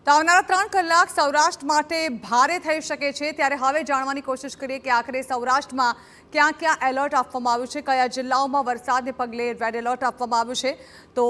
તો આવનારા 3 કલાક સૌરાષ્ટ્ર માટે ભારે થઈ શકે છે ત્યારે હવે જાણવાની કોશિશ કરીએ કે આખરે સૌરાષ્ટ્રમાં ક્યાં ક્યાં એલર્ટ આપવામાં આવ્યું છે, કયા જિલ્લાઓમાં વરસાદને પગલે રેડ એલર્ટ આપવામાં આવ્યું છે। તો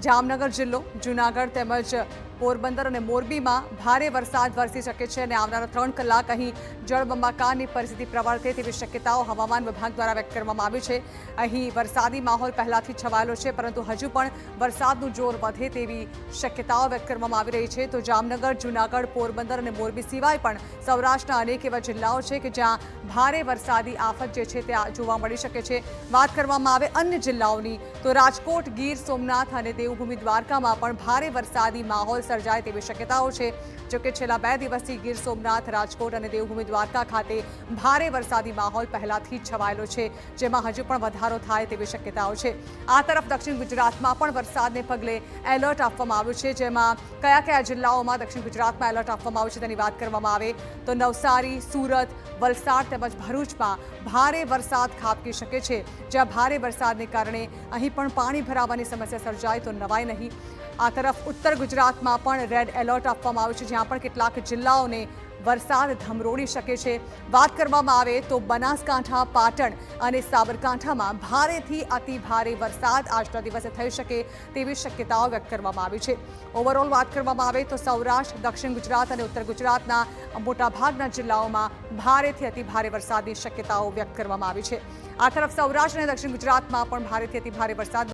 જામનગર જિલ્લો, જૂનાગઢ તેમજ પોરબંદર અને મોરબીમાં ભારે વરસાદ વરસી શકે છે અને આવનારા 3 કલાક અહીં જળબંબાકારની પરિસ્થિતિ પ્રવર્તે તેવી શક્યતાઓ હવામાન વિભાગ દ્વારા વ્યક્ત કરવામાં આવી છે। અહીં વરસાદી માહોલ પહેલાથી છવાયેલો છે, પરંતુ હજુ પણ વરસાદનું જોર વધે તેવી શક્યતાઓ વ્યક્ત કરવામાં આવી રહી છે। તો જામનગર, જૂનાગઢ, પોરબંદર અને મોરબી સિવાય પણ સૌરાષ્ટ્રના અનેક એવા જિલ્લાઓ છે કે જ્યાં ભારે વરસાદી આફત જે છે તે જોવા મળી શકે છે। વાત કરવામાં આવે અન્ય જિલ્લાઓની તો રાજકોટ, ગીર સોમનાથ અને દેવભૂમિ દ્વારકામાં પણ ભારે વરસાદી માહોલ સર્જાય તેવી શક્યતાઓ છે। જોકે છેલ્લા 2 દિવસથી ગીર સોમનાથ, રાજકોટ અને દેવભૂમિ દ્વારકા ખાતે ભારે વરસાદી માહોલ પહેલાથી જ છવાયેલો છે, જેમાં હજુ પણ વધારો થાય તેવી શક્યતાઓ છે। આ તરફ દક્ષિણ ગુજરાતમાં પણ વરસાદને પગલે એલર્ટ આપવામાં આવ્યું છે, જેમાં કયા કયા જિલ્લાઓમાં દક્ષિણ ગુજરાતમાં એલર્ટ આપવામાં આવ્યું છે તેની વાત કરવામાં આવે તો નવસારી, સુરત, વલસાડ તેમજ ભરૂચમાં ભારે વરસાદ ખાબકી શકે છે, જ્યાં ભારે વરસાદને કારણે અહીં પણ પાણી ભરાવાની સમસ્યા સર્જાય તો નવાય નહીં। આ તરફ ઉત્તર ગુજરાતમાં પણ રેડ એલર્ટ આપવામાં આવ્યું છે, જ્યાં પણ કેટલાક જિલ્લાઓને વરસાદ ધમરોળી શકે છે। વાત કરવામાં આવે તો બનાસકાંઠા, પાટણ અને સાબરકાંઠામાં ભારેથી અતિ ભારે વરસાદ આજના દિવસે થઈ શકે તેવી શક્યતાઓ વ્યક્ત કરવામાં આવી છે। ઓવરઓલ વાત કરવામાં આવે તો સૌરાષ્ટ્ર, દક્ષિણ ગુજરાત અને ઉત્તર ગુજરાતના મોટાભાગના જિલ્લાઓમાં ભારેથી અતિ ભારે વરસાદની શક્યતાઓ વ્યક્ત કરવામાં આવી છે। આ તરફ સૌરાષ્ટ્ર અને દક્ષિણ ગુજરાતમાં પણ ભારેથી અતિ ભારે વરસાદ